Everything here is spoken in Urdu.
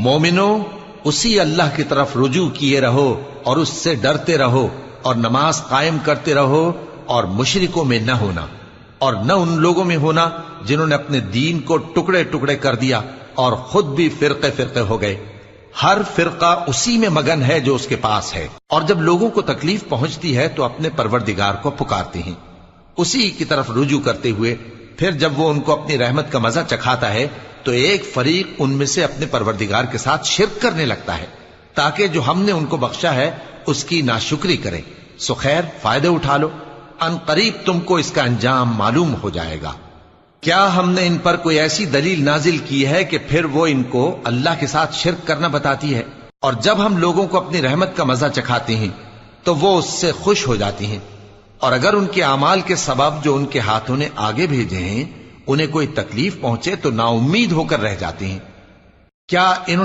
مومنو اسی اللہ کی طرف رجوع کیے رہو اور اس سے ڈرتے رہو اور نماز قائم کرتے رہو اور مشرکوں میں نہ ہونا اور نہ ان لوگوں میں ہونا جنہوں نے اپنے دین کو ٹکڑے ٹکڑے کر دیا اور خود بھی فرقے فرقے ہو گئے. ہر فرقہ اسی میں مگن ہے جو اس کے پاس ہے، اور جب لوگوں کو تکلیف پہنچتی ہے تو اپنے پروردگار کو پکارتے ہیں اسی کی طرف رجوع کرتے ہوئے. پھر جب وہ ان کو اپنی رحمت کا مزہ چکھاتا ہے تو ایک فریق ان میں سے اپنے پروردگار کے ساتھ شرک کرنے لگتا ہے تاکہ جو ہم نے ان کو بخشا ہے اس کی ناشکری کریں. سو خیر فائدے اٹھا لو، ان قریب تم کو اس کا انجام معلوم ہو جائے گا. کیا ہم نے ان پر کوئی ایسی دلیل نازل کی ہے کہ پھر وہ ان کو اللہ کے ساتھ شرک کرنا بتاتی ہے؟ اور جب ہم لوگوں کو اپنی رحمت کا مزہ چکھاتے ہیں تو وہ اس سے خوش ہو جاتی ہیں، اور اگر ان کے اعمال کے سبب جو ان کے ہاتھوں نے آگے بھیجے ہیں انہیں کوئی تکلیف پہنچے تو نا امید ہو کر رہ جاتے ہیں. کیا انہوں